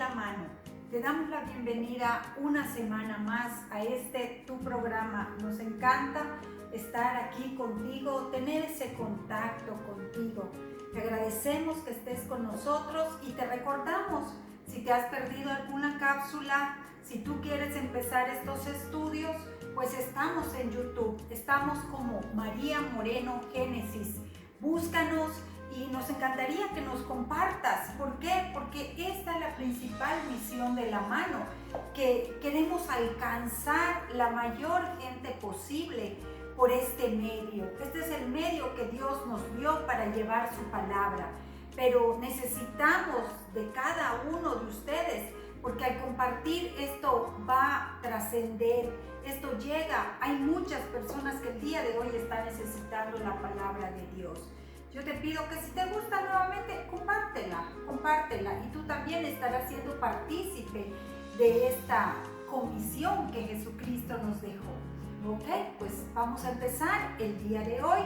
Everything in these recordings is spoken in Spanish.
la mano. Te damos la bienvenida una semana más a tu programa. Nos encanta estar aquí contigo, tener ese contacto contigo. Te agradecemos que estés con nosotros y te recordamos, si te has perdido alguna cápsula, si tú quieres empezar estos estudios, pues estamos en YouTube, estamos como María Moreno Génesis. Búscanos y nos encantaría que nos compartas. ¿Por qué? Porque esta es la principal misión de la mano, que queremos alcanzar la mayor gente posible por este medio. Este es el medio que Dios nos dio para llevar su palabra, pero necesitamos de cada uno de ustedes, porque al compartir esto va a trascender, esto llega. Hay muchas personas que el día de hoy están necesitando la palabra de Dios. Yo te pido que si te gusta nuevamente, compártela y tú también estarás siendo partícipe de esta comisión que Jesucristo nos dejó. Ok, pues vamos a empezar el día de hoy.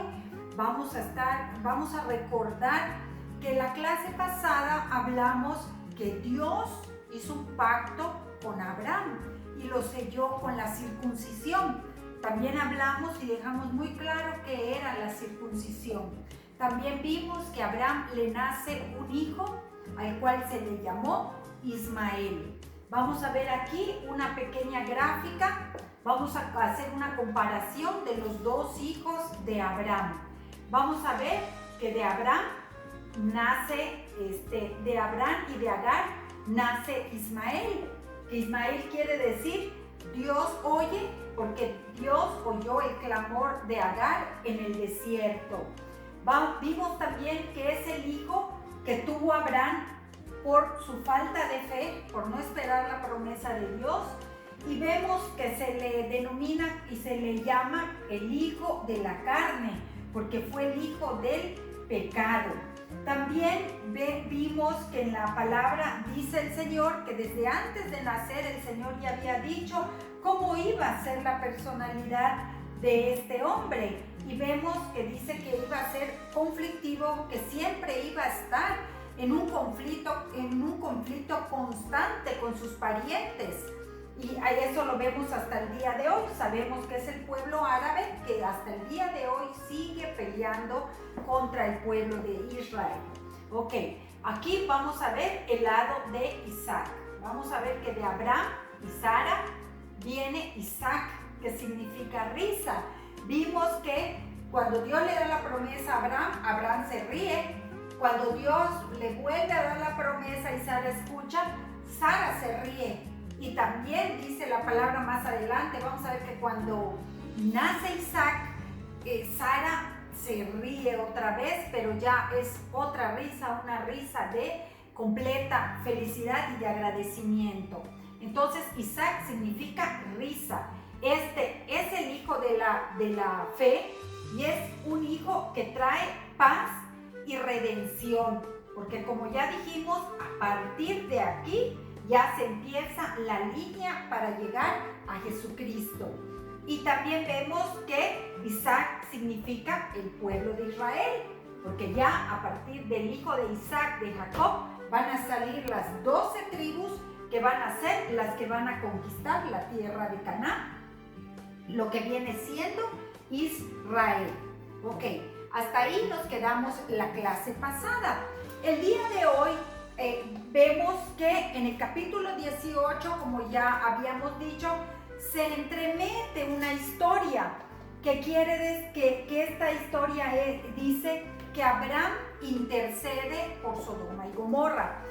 Vamos a recordar que la clase pasada hablamos que Dios hizo un pacto con Abraham y lo selló con la circuncisión. También hablamos y dejamos muy claro qué era la circuncisión. También vimos que a Abraham le nace un hijo al cual se le llamó Ismael. Vamos a ver aquí una pequeña gráfica. Vamos a hacer una comparación de los dos hijos de Abraham. Vamos a ver que de Abraham y de Agar nace Ismael. Que Ismael quiere decir Dios oye, porque Dios oyó el clamor de Agar en el desierto. Vimos también que es el hijo que tuvo Abraham por su falta de fe, por no esperar la promesa de Dios. Y vemos que se le denomina y se le llama el hijo de la carne, porque fue el hijo del pecado. También vimos que en la palabra dice el Señor que desde antes de nacer el Señor ya había dicho cómo iba a ser la personalidad de este hombre. Y vemos que dice que iba a ser conflictivo, que siempre iba a estar en un conflicto constante con sus parientes. Y eso lo vemos hasta el día de hoy. Sabemos que es el pueblo árabe que hasta el día de hoy sigue peleando contra el pueblo de Israel. Ok, aquí vamos a ver el lado de Isaac. Vamos a ver que de Abraham y Sara viene Isaac, que significa risa. Vimos que cuando Dios le da la promesa a Abraham, Abraham se ríe. Cuando Dios le vuelve a dar la promesa y Sara escucha, Sara se ríe. Y también dice la palabra más adelante, vamos a ver que cuando nace Isaac, Sara se ríe otra vez, pero ya es otra risa, una risa de completa felicidad y de agradecimiento. Entonces Isaac significa risa. Este es el hijo de la fe y es un hijo que trae paz y redención, porque como ya dijimos, a partir de aquí ya se empieza la línea para llegar a Jesucristo. Y también vemos que Isaac significa el pueblo de Israel, porque ya a partir del hijo de Isaac, de Jacob, van a salir las 12 tribus que van a ser las que van a conquistar la tierra de Canaán, lo que viene siendo Israel. Ok, hasta ahí nos quedamos la clase pasada. El día de hoy vemos que en el capítulo 18, como ya habíamos dicho, se entremete una historia que quiere decir que esta historia dice que Abraham intercede por Sodoma y Gomorra.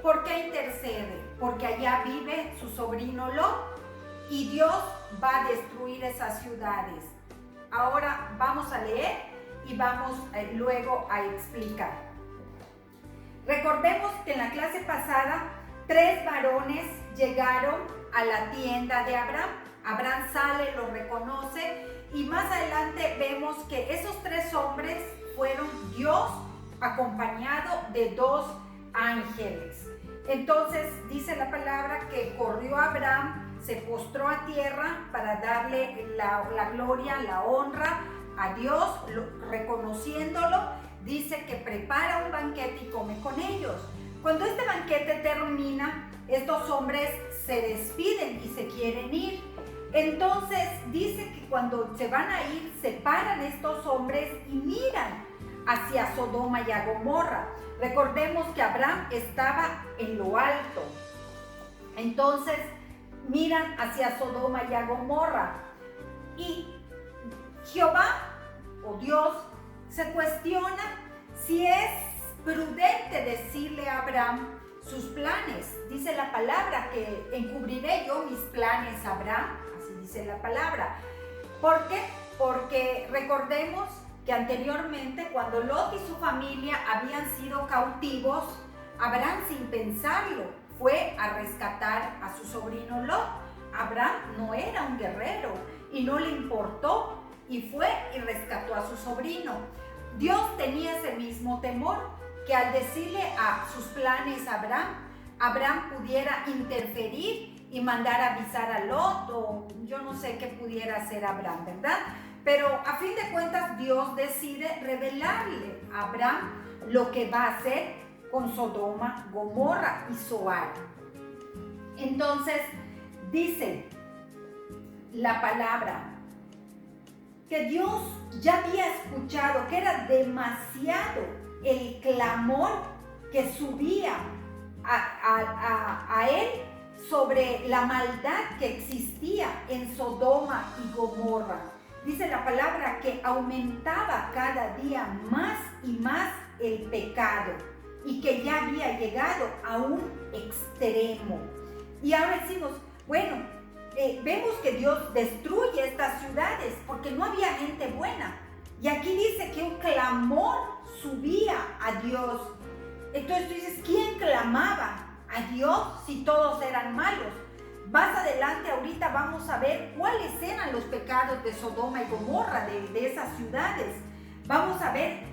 ¿Por qué intercede? Porque allá vive su sobrino Lot y Dios va a destruir esas ciudades. Ahora vamos a leer y vamos luego a explicar. Recordemos que en la clase pasada 3 varones llegaron a la tienda de Abraham. Abraham sale, lo reconoce y más adelante vemos que esos 3 hombres fueron Dios acompañado de 2 ángeles. Entonces dice la palabra que corrió Abraham, se postró a tierra para darle la gloria, la honra a Dios, reconociéndolo. Dice que prepara un banquete y come con ellos. Cuando este banquete termina, estos hombres se despiden y se quieren ir. Entonces dice que cuando se van a ir, se paran estos hombres y miran hacia Sodoma y a Gomorra. Recordemos que Abraham estaba en lo alto. Entonces miran hacia Sodoma y a Gomorra. Y Jehová, o Dios, se cuestiona si es prudente decirle a Abraham sus planes. Dice la palabra que encubriré yo mis planes a Abraham, así dice la palabra. ¿Por qué? Porque recordemos que anteriormente, cuando Lot y su familia habían sido cautivos, Abraham, sin pensarlo, fue a rescatar a su sobrino Lot. Abraham no era un guerrero y no le importó y fue y rescató a su sobrino. Dios tenía ese mismo temor, que al decirle a sus planes a Abraham, Abraham pudiera interferir y mandar a avisar a Lot, o yo no sé qué pudiera hacer Abraham, ¿verdad? Pero a fin de cuentas Dios decide revelarle a Abraham lo que va a hacer con Sodoma, Gomorra y Zoar. Entonces dice la palabra que Dios ya había escuchado que era demasiado el clamor que subía a él sobre la maldad que existía en Sodoma y Gomorra. Dice la palabra que aumentaba cada día más y más el pecado y que ya había llegado a un extremo. Y ahora decimos, bueno, vemos que Dios destruye estas ciudades porque no había gente buena. Y aquí dice que un clamor subía a Dios. Entonces tú dices, ¿quién clamaba a Dios si todos eran malos? Más adelante ahorita vamos a ver cuáles eran los pecados de Sodoma y Gomorra, de esas ciudades. Vamos a ver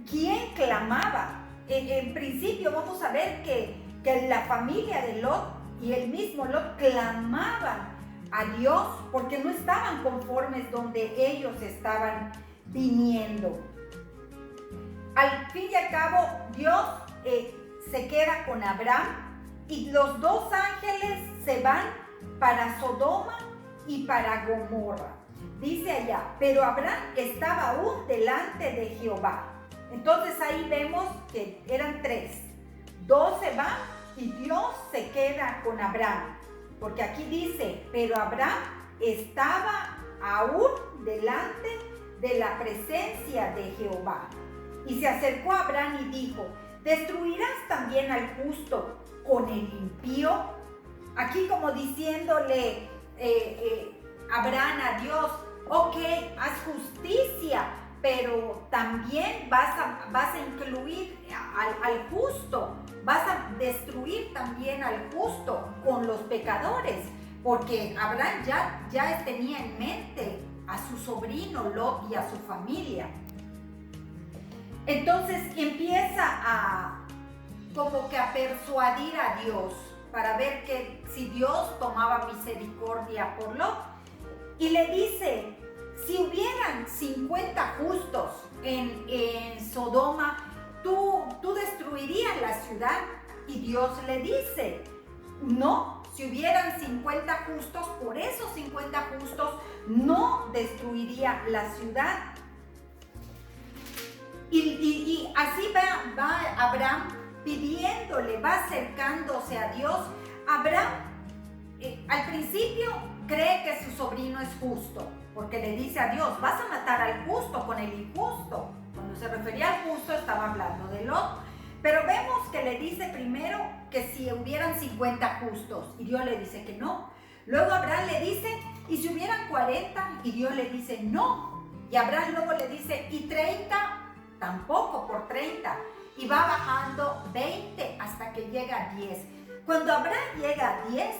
quién clamaba. En principio vamos a ver que la familia de Lot y el mismo Lot clamaban a Dios porque no estaban conformes donde ellos estaban viniendo. Al fin y al cabo, Dios se queda con Abraham y los dos ángeles se van para Sodoma y para Gomorra. Dice allá, pero Abraham estaba aún delante de Jehová. Entonces ahí vemos que eran tres. Dos se van y Dios se queda con Abraham. Porque aquí dice, pero Abraham estaba aún delante de la presencia de Jehová. Y se acercó a Abraham y dijo, ¿destruirás también al justo con el impío? Aquí como diciéndole Abraham a Dios, ok, haz justicia, pero también vas a incluir al justo, vas a destruir también al justo con los pecadores, porque Abraham ya tenía en mente a su sobrino Lot y a su familia. Entonces empieza como que a persuadir a Dios para ver que si Dios tomaba misericordia por Lot. Y le dice, si hubieran 50 justos en Sodoma, ¿tú destruirías la ciudad? Y Dios le dice, no, si hubieran 50 justos, por esos 50 justos no destruiría la ciudad. Y así va Abraham pidiéndole, va acercándose a Dios. Abraham al principio cree que su sobrino es justo, porque le dice a Dios, vas a matar al justo con el injusto. Cuando se refería al justo estaba hablando de Lot. Pero vemos que le dice primero que si hubieran 50 justos, y Dios le dice que no. Luego Abraham le dice, y si hubieran 40, y Dios le dice no. Y Abraham luego le dice, y 30, tampoco por 30. Y va bajando 20 hasta que llega a 10. Cuando Abraham llega a 10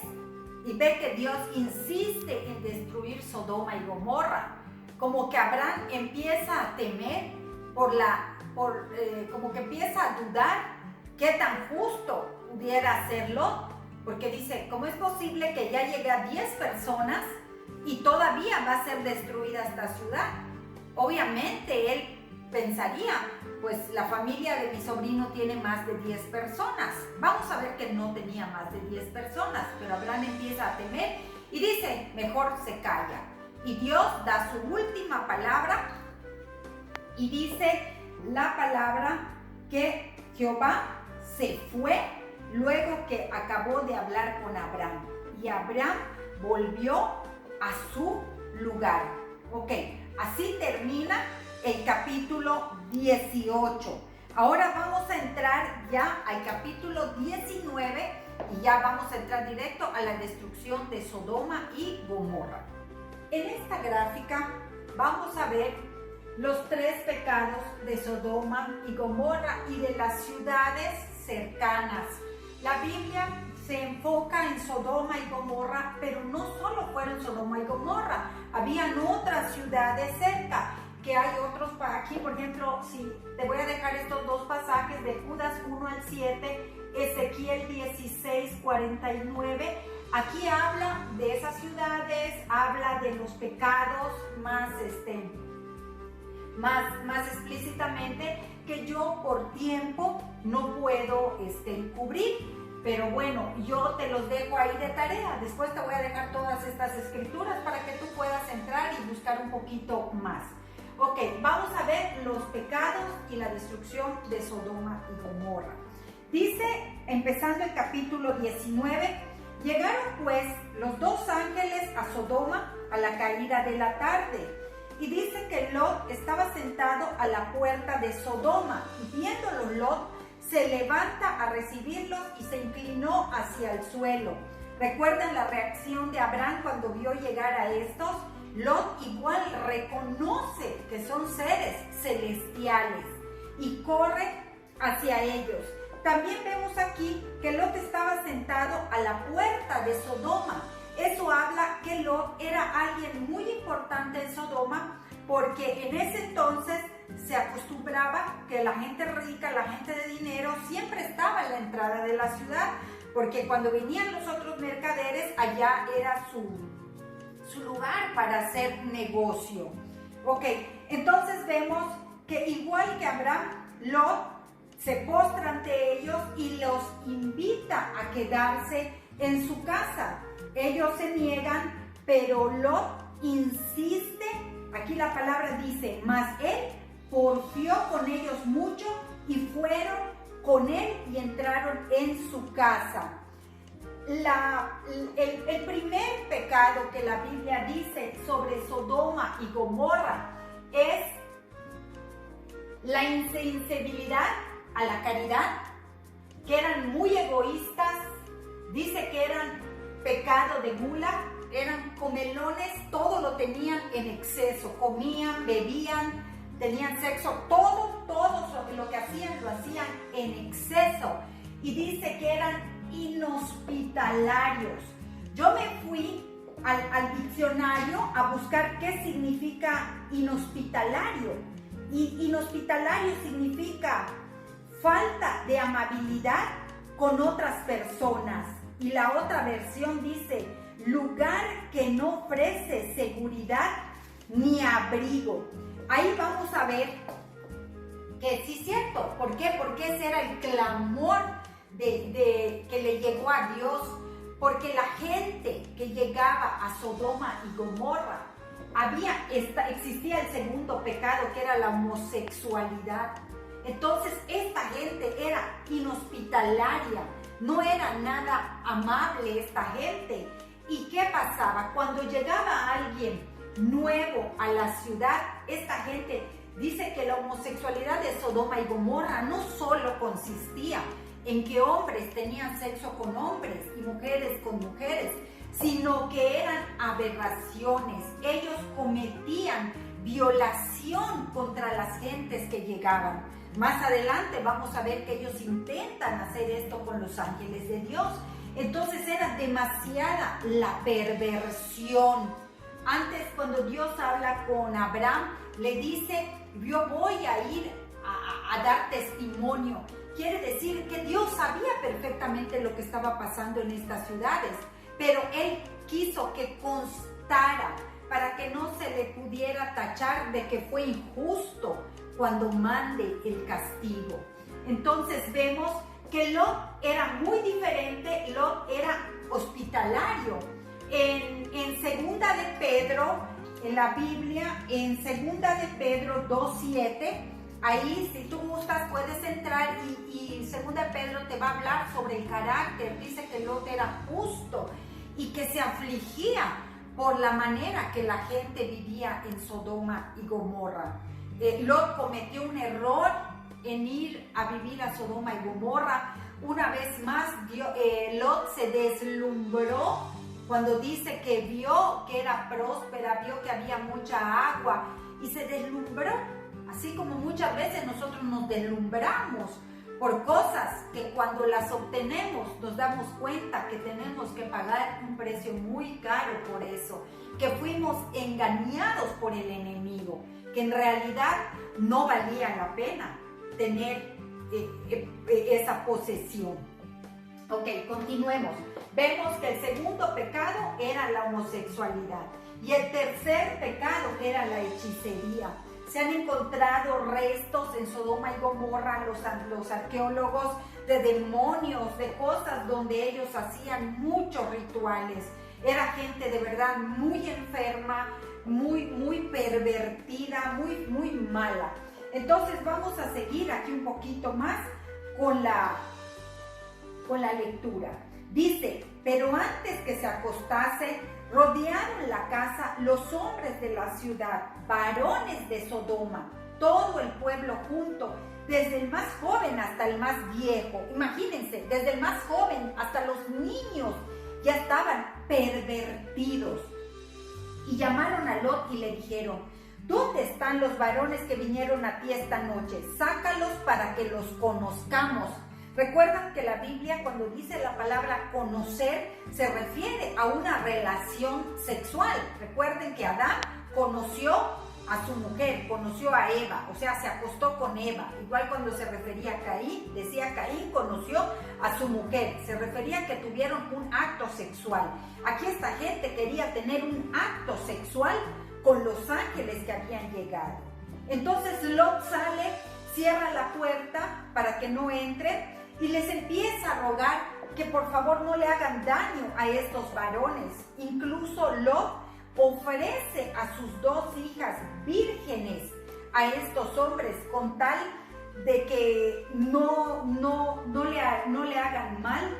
y ve que Dios insiste en destruir Sodoma y Gomorra, como que Abraham empieza a temer como que empieza a dudar qué tan justo pudiera ser Lot, porque dice, ¿cómo es posible que ya llegue a 10 personas y todavía va a ser destruida esta ciudad? Obviamente él pensaría, pues la familia de mi sobrino tiene más de 10 personas. Vamos a ver que no tenía más de 10 personas, pero Abraham empieza a temer y dice, mejor se calla. Y Dios da su última palabra y dice la palabra que Jehová se fue luego que acabó de hablar con Abraham. Y Abraham volvió a su lugar. Ok, así termina el capítulo 18. Ahora vamos a entrar ya al capítulo 19 y ya vamos a entrar directo a la destrucción de Sodoma y Gomorra. En esta gráfica vamos a ver los 3 pecados de Sodoma y Gomorra y de las ciudades cercanas. La Biblia se enfoca en Sodoma y Gomorra, pero no solo fueron Sodoma y Gomorra, habían otras ciudades cerca, que hay otros aquí, por ejemplo, si te voy a dejar estos 2 pasajes de Judas 1 al 7, Ezequiel 16, 49, aquí habla de esas ciudades, habla de los pecados más explícitamente, que yo por tiempo no puedo cubrir. Pero bueno, yo te los dejo ahí de tarea. Después te voy a dejar todas estas escrituras para que tú puedas entrar y buscar un poquito más. Ok, vamos a ver los pecados y la destrucción de Sodoma y Gomorra. Dice, empezando el capítulo 19, llegaron pues los 2 ángeles a Sodoma a la caída de la tarde. Y dice que Lot estaba sentado a la puerta de Sodoma, y viéndolo Lot, se levanta a recibirlos y se inclinó hacia el suelo. ¿Recuerdan la reacción de Abraham cuando vio llegar a estos? Lot igual reconoce que son seres celestiales y corre hacia ellos. También vemos aquí que Lot estaba sentado a la puerta de Sodoma. Eso habla que Lot era alguien muy importante en Sodoma, porque en ese entonces se acostumbraba que la gente rica, la gente de dinero, siempre estaba en la entrada de la ciudad, porque cuando venían los otros mercaderes, allá era su lugar para hacer negocio. Ok, entonces vemos que igual que Abraham, Lot se postra ante ellos y los invita a quedarse en su casa. Ellos se niegan, pero Lot insiste. Aquí la palabra dice, mas él porfió con ellos mucho y fueron con él y entraron en su casa. El primer pecado que la Biblia dice sobre Sodoma y Gomorra es la insensibilidad a la caridad, que eran muy egoístas. Dice que eran pecado de gula, eran comelones, todo lo tenían en exceso, comían, bebían, tenían sexo, todo lo que hacían, lo hacían en exceso. Y dice que eran inhospitalarios. Yo me fui al diccionario a buscar qué significa inhospitalario. Y inhospitalario significa falta de amabilidad con otras personas. Y la otra versión dice, lugar que no ofrece seguridad ni abrigo. Ahí vamos a ver que sí es cierto. ¿Por qué? Porque ese era el clamor que le llegó a Dios. Porque la gente que llegaba a Sodoma y Gomorra, existía el segundo pecado, que era la homosexualidad. Entonces esta gente era inhospitalaria, no era nada amable esta gente. ¿Y qué pasaba? Cuando llegaba alguien nuevo a la ciudad, esta gente dice que la homosexualidad de Sodoma y Gomorra no solo consistía en que hombres tenían sexo con hombres y mujeres con mujeres, sino que eran aberraciones. Ellos cometían violación contra las gentes que llegaban. Más adelante vamos a ver que ellos intentan hacer esto con los ángeles de Dios. Entonces era demasiada la perversión. Antes, cuando Dios habla con Abraham, le dice, yo voy a ir a dar testimonio. Quiere decir que Dios sabía perfectamente lo que estaba pasando en estas ciudades, pero Él quiso que constara para que no se le pudiera tachar de que fue injusto cuando mande el castigo. Entonces vemos que Lot era muy diferente, Lot era hospitalario. En segunda de Pedro, en la Biblia, en segunda de Pedro 2:7, ahí si tú gustas puedes entrar y segunda de Pedro te va a hablar sobre el carácter. Dice que Lot era justo y que se afligía por la manera que la gente vivía en Sodoma y Gomorra. Lot cometió un error en ir a vivir a Sodoma y Gomorra. Una vez más, Lot se deslumbró cuando dice que vio que era próspera, vio que había mucha agua y se deslumbró, así como muchas veces nosotros nos deslumbramos por cosas que cuando las obtenemos nos damos cuenta que tenemos que pagar un precio muy caro por eso, que fuimos engañados por el enemigo, que en realidad no valía la pena tener esa posesión. Ok, continuemos. Vemos que el segundo pecado era la homosexualidad y el tercer pecado era la hechicería. Se han encontrado restos en Sodoma y Gomorra, los arqueólogos, de demonios, de cosas donde ellos hacían muchos rituales. Era gente de verdad muy enferma, muy pervertida, muy mala. Entonces vamos a seguir aquí un poquito más con la lectura. Dice, pero antes que se acostase, rodearon la casa los hombres de la ciudad, varones de Sodoma, todo el pueblo junto, desde el más joven hasta el más viejo. Imagínense, desde el más joven hasta los niños ya estaban pervertidos. Y llamaron a Lot y le dijeron, ¿dónde están los varones que vinieron a ti esta noche? Sácalos para que los conozcamos. Recuerdan que la Biblia, cuando dice la palabra conocer, se refiere a una relación sexual. Recuerden que Adán conoció a su mujer, conoció a Eva, o sea, se acostó con Eva. Igual cuando se refería a Caín, decía Caín conoció a su mujer. Se refería a que tuvieron un acto sexual. Aquí esta gente quería tener un acto sexual con los ángeles que habían llegado. Entonces Lot sale, cierra la puerta para que no entren y les empieza a rogar que por favor no le hagan daño a estos varones. Incluso Lot ofrece a sus 2 hijas vírgenes a estos hombres con tal de que no le hagan mal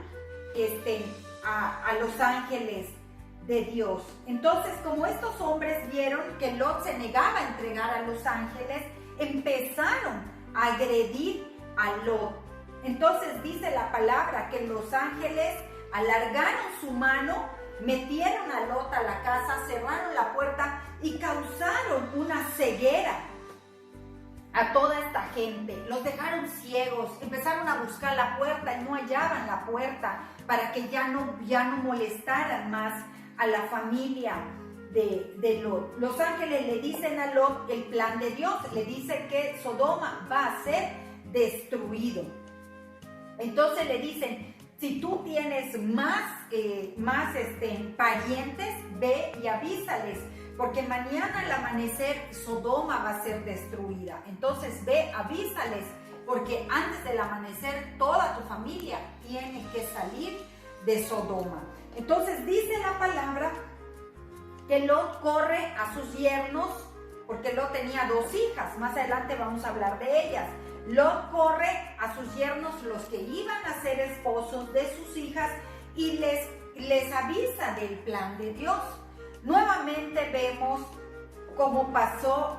a los ángeles de Dios. Entonces, como estos hombres vieron que Lot se negaba a entregar a los ángeles, empezaron a agredir a Lot. Entonces dice la palabra que los ángeles alargaron su mano, metieron a Lot a la casa, cerraron la puerta y causaron una ceguera a toda esta gente. Los dejaron ciegos, empezaron a buscar la puerta y no hallaban la puerta para que ya no molestaran más a la familia de Lot. Los ángeles le dicen a Lot el plan de Dios, le dice que Sodoma va a ser destruido. Entonces le dicen, si tú tienes más parientes, ve y avísales, porque mañana al amanecer Sodoma va a ser destruida. Entonces ve, avísales, porque antes del amanecer toda tu familia tiene que salir de Sodoma. Entonces dice la palabra que Lot corre a sus yernos, porque Lot tenía 2 hijas, más adelante vamos a hablar de ellas. Lot corre a sus yernos, los que iban a ser esposos de sus hijas, y les avisa del plan de Dios. Nuevamente vemos cómo pasó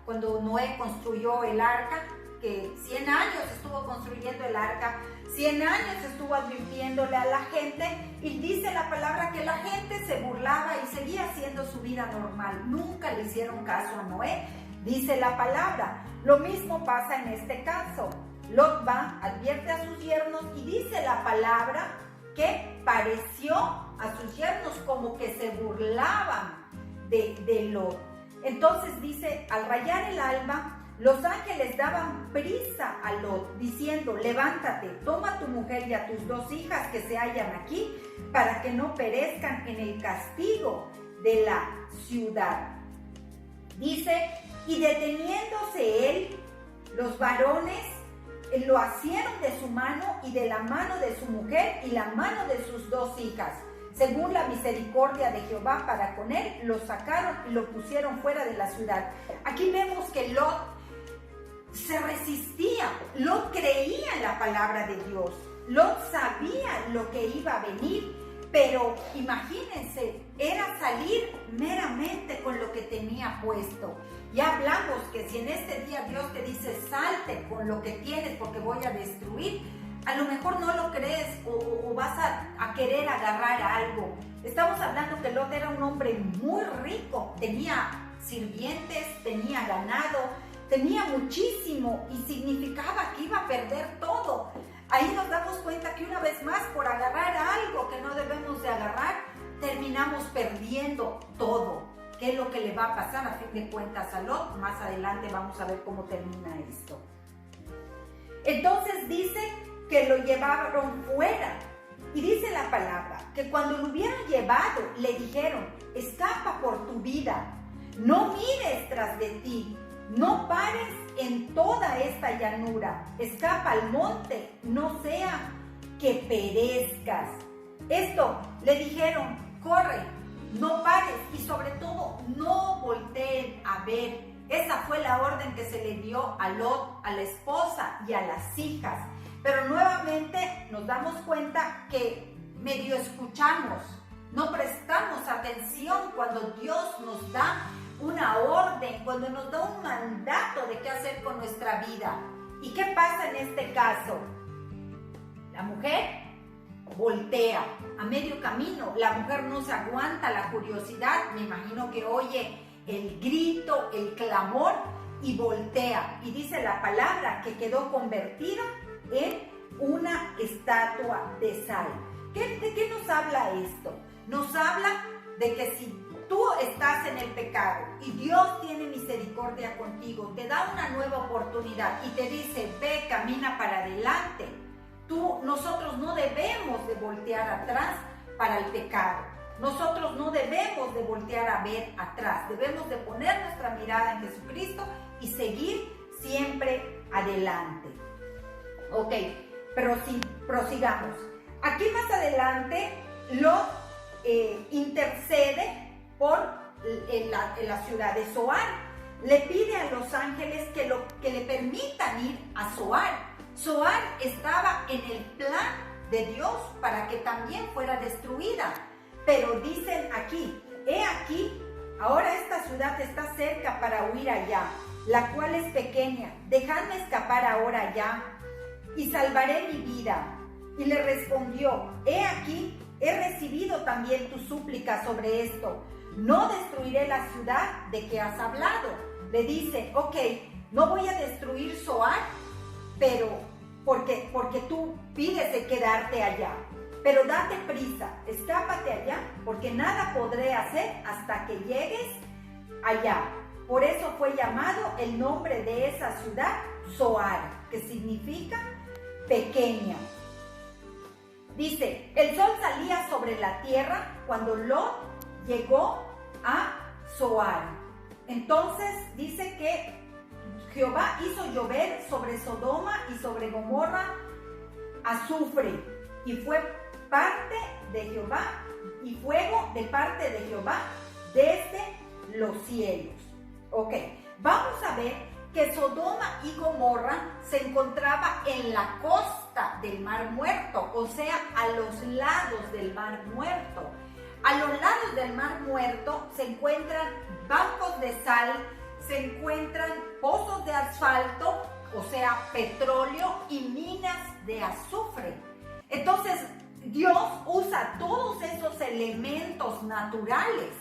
cuando Noé construyó el arca, que 100 años estuvo construyendo el arca, 100 años estuvo advirtiéndole a la gente, y dice la palabra que la gente se burlaba y seguía haciendo su vida normal. Nunca le hicieron caso a Noé, dice la palabra. Lo mismo pasa en este caso. Lot va, advierte a sus yernos y dice la palabra que pareció a sus yernos como que se burlaban de Lot. Entonces dice, al rayar el alba, los ángeles daban prisa a Lot, diciendo, levántate, toma a tu mujer y a tus 2 hijas que se hallan aquí, para que no perezcan en el castigo de la ciudad. Dice, y deteniéndose él, los varones lo asieron de su mano y de la mano de su mujer y la mano de sus 2 hijas. Según la misericordia de Jehová para con él, lo sacaron y lo pusieron fuera de la ciudad. Aquí vemos que Lot se resistía. Lot creía en la palabra de Dios. Lot sabía lo que iba a venir, pero imagínense, era salir meramente con lo que tenía puesto. Ya hablamos que si en este día Dios te dice salte con lo que tienes porque voy a destruir, a lo mejor no lo crees o vas a querer agarrar algo. Estamos hablando que Lot era un hombre muy rico, tenía sirvientes, tenía ganado, tenía muchísimo y significaba que iba a perder todo. Ahí nos damos cuenta que una vez más, por agarrar algo que no debemos de agarrar, terminamos perdiendo todo. ¿Qué es lo que le va a pasar a fin de cuentas a Lot? Más adelante vamos a ver cómo termina esto. Entonces dice que lo llevaron fuera. Y dice la palabra que cuando lo hubieron llevado, le dijeron, escapa por tu vida, no mires tras de ti, no pares en toda esta llanura, escapa al monte, no sea que perezcas. Esto le dijeron, corre, no pares y sobre todo no volteen a ver. Esa fue la orden que se le dio a Lot, a la esposa y a las hijas. Pero nuevamente nos damos cuenta que medio escuchamos, no prestamos atención cuando Dios nos da una orden, cuando nos da un mandato de qué hacer con nuestra vida. ¿Y qué pasa en este caso? La mujer voltea a medio camino, la mujer no se aguanta la curiosidad, me imagino que oye el grito, el clamor y voltea. Y dice la palabra que quedó convertida en una estatua de sal. ¿De qué nos habla esto? Nos habla de que si tú estás en el pecado y Dios tiene misericordia contigo, te da una nueva oportunidad y te dice, ve, camina para adelante. Nosotros no debemos de voltear atrás para el pecado. Nosotros no debemos de voltear a ver atrás. Debemos de poner nuestra mirada en Jesucristo y seguir siempre adelante. Ok, pero prosigamos. Aquí más adelante, Lot intercede en la ciudad de Zoar. Le pide a los ángeles que le permitan ir a Zoar. Zoar estaba en el plan de Dios para que también fuera destruida. Pero dicen aquí, he aquí, ahora esta ciudad está cerca para huir allá, la cual es pequeña. Dejadme escapar ahora allá y salvaré mi vida. Y le respondió, he aquí, he recibido también tu súplica sobre esto. No destruiré la ciudad de que has hablado. Le dice, ok, no voy a destruir Zoar, pero porque tú pides de quedarte allá. Pero date prisa, escápate allá, porque nada podré hacer hasta que llegues allá. Por eso fue llamado el nombre de esa ciudad Zoar, que significa pequeña. Dice, el sol salía sobre la tierra cuando Lot llegó a Zoar. Entonces dice que Jehová hizo llover sobre Sodoma y sobre Gomorra azufre, y fue parte de Jehová, y fuego de parte de Jehová desde los cielos. Ok, vamos a ver que Sodoma y Gomorra se encontraba en la costa del Mar Muerto, o sea, a los lados del Mar Muerto. A los lados del Mar Muerto se encuentran bancos de sal, se encuentran pozos de asfalto, o sea, petróleo y minas de azufre. Entonces, Dios usa todos esos elementos naturales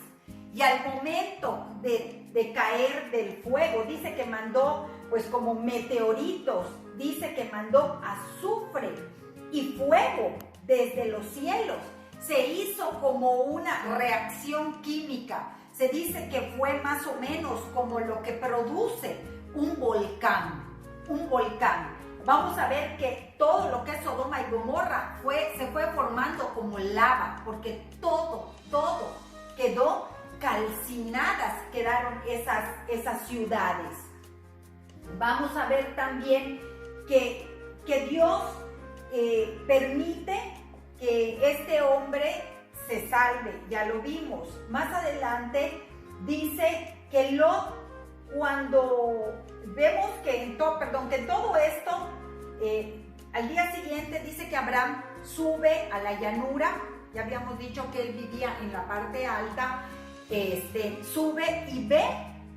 y al momento de caer del fuego, dice que mandó pues como meteoritos, dice que mandó azufre y fuego desde los cielos. Se hizo como una reacción química. Se dice que fue más o menos como lo que produce un volcán. Vamos a ver que todo lo que es Sodoma y Gomorra se fue formando como lava, porque todo quedó calcinadas quedaron esas ciudades. Vamos a ver también que Dios permite que este hombre se salve, ya lo vimos. Más adelante dice que Lot, cuando vemos que en todo esto, al día siguiente dice que Abraham sube a la llanura. Ya habíamos dicho que él vivía en la parte alta. Sube y ve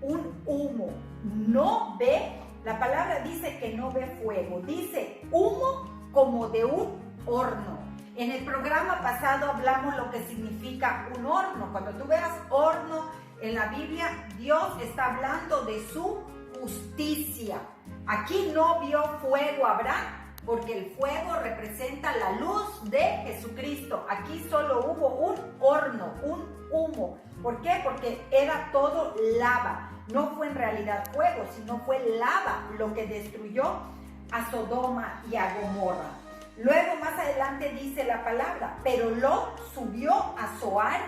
un humo. No ve, la palabra dice que no ve fuego, dice humo como de un horno. En el programa pasado hablamos lo que significa un horno. Cuando tú veas horno en la Biblia, Dios está hablando de su justicia. Aquí no vio fuego Abraham, porque el fuego representa la luz de Jesucristo. Aquí solo hubo un horno, un humo. ¿Por qué? Porque era todo lava. No fue en realidad fuego, sino fue lava lo que destruyó a Sodoma y a Gomorra. Luego más adelante dice la palabra, pero Lot subió a Zoar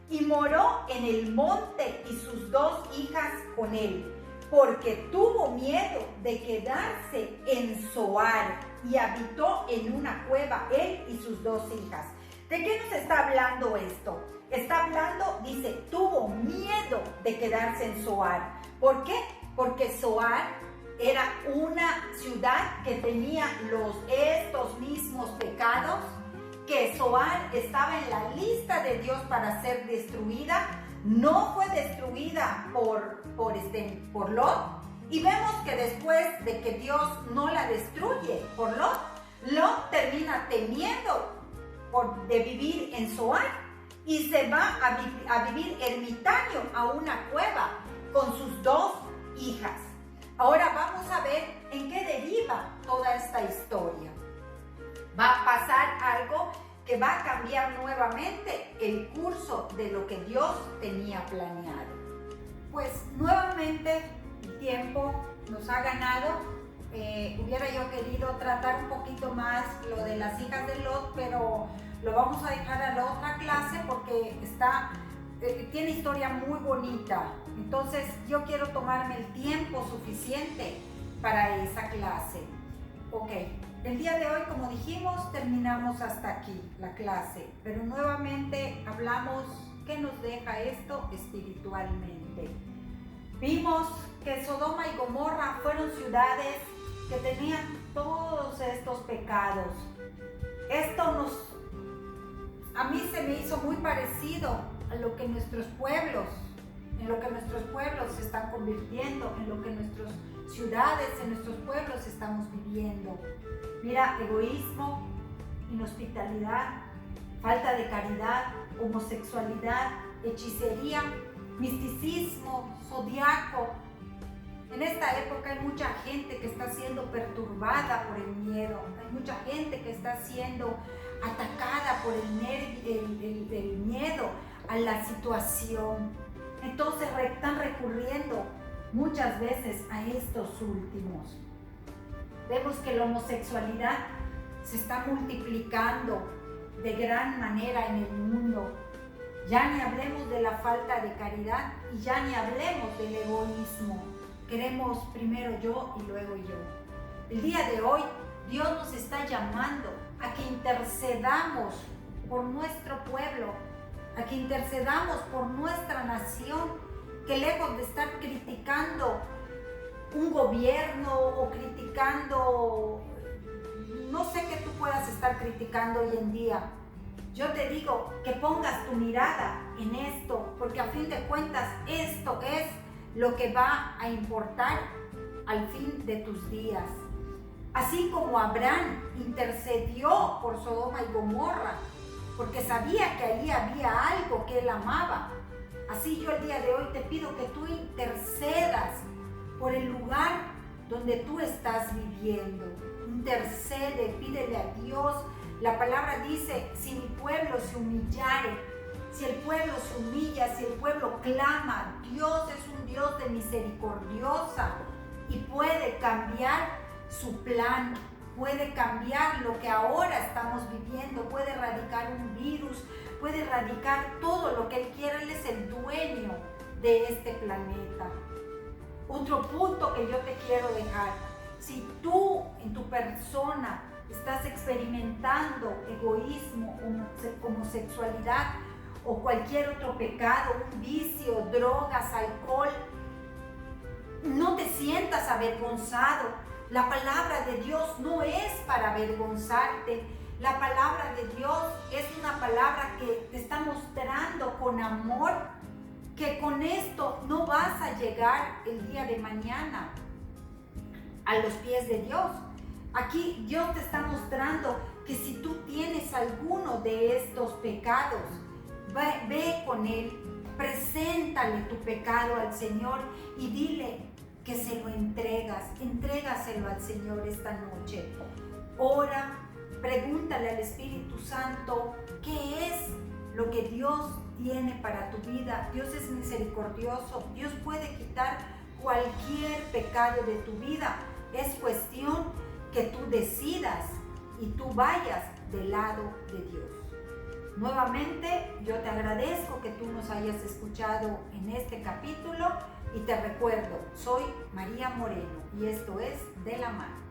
y moró en el monte y sus 2 hijas con él, porque tuvo miedo de quedarse en Zoar y habitó en una cueva él y sus 2 hijas. ¿De qué nos está hablando esto? Está hablando, dice, tuvo miedo de quedarse en Zoar. ¿Por qué? Porque Zoar era una ciudad que tenía estos mismos pecados, que Zoar estaba en la lista de Dios para ser destruida. No fue destruida por Lot, y vemos que después de que Dios no la destruye por Lot, Lot termina temiendo de vivir en Zoar y se va a vivir ermitaño a una cueva con sus 2 hijas. Ahora vamos a ver en qué deriva toda esta historia. Va a pasar algo que va a cambiar nuevamente el curso de lo que Dios tenía planeado. Pues nuevamente el tiempo nos ha ganado. Hubiera yo querido tratar un poquito más lo de las hijas de Lot, pero lo vamos a dejar a la otra clase porque tiene historia muy bonita. Entonces yo quiero tomarme el tiempo suficiente para esa clase. Ok, el día de hoy, como dijimos, terminamos hasta aquí la clase, pero nuevamente hablamos qué nos deja esto espiritualmente. Vimos que Sodoma y Gomorra fueron ciudades que tenían todos estos pecados. Esto a mí se me hizo muy parecido a lo que nuestros pueblos se están convirtiendo, en lo que nuestras ciudades, en nuestros pueblos estamos viviendo. Mira, egoísmo, inhospitalidad, falta de caridad, homosexualidad, hechicería, misticismo, zodiaco. En esta época hay mucha gente que está siendo perturbada por el miedo, hay mucha gente que está siendo atacada por el miedo a la situación. Entonces están recurriendo muchas veces a estos últimos. Vemos que la homosexualidad se está multiplicando de gran manera en el mundo. Ya ni hablemos de la falta de caridad y ya ni hablemos del egoísmo. Queremos primero yo y luego yo. El día de hoy Dios nos está llamando a que intercedamos por nuestro pueblo, a que intercedamos por nuestra nación, que lejos de estar criticando un gobierno o criticando, no sé qué tú puedas estar criticando hoy en día. Yo te digo que pongas tu mirada en esto, porque a fin de cuentas esto es lo que va a importar al fin de tus días. Así como Abraham intercedió por Sodoma y Gomorra, porque sabía que allí había algo que él amaba. Así yo el día de hoy te pido que tú intercedas por el lugar donde tú estás viviendo. Intercede, pídele a Dios. La palabra dice, si mi pueblo se humillare, si el pueblo se humilla, si el pueblo clama, Dios es un Dios de misericordiosa y puede cambiar su plan, puede cambiar lo que ahora estamos viviendo, puede erradicar un virus, puede erradicar todo lo que Él quiera. Él es el dueño de este planeta. Otro punto que yo te quiero dejar: si tú en tu persona estás experimentando egoísmo, homosexualidad o cualquier otro pecado, un vicio, drogas, alcohol, no te sientas avergonzado. La palabra de Dios no es para avergonzarte. La palabra de Dios es una palabra que te está mostrando con amor que con esto no vas a llegar el día de mañana a los pies de Dios. Aquí Dios te está mostrando que si tú tienes alguno de estos pecados, ve con Él, preséntale tu pecado al Señor y dile que se lo entrégaselo al Señor esta noche. Ora, pregúntale al Espíritu Santo qué es lo que Dios tiene para tu vida. Dios es misericordioso, Dios puede quitar cualquier pecado de tu vida. Es cuestión que tú decidas y tú vayas del lado de Dios. Nuevamente, yo te agradezco que tú nos hayas escuchado en este capítulo y te recuerdo, soy María Moreno y esto es De la Mano.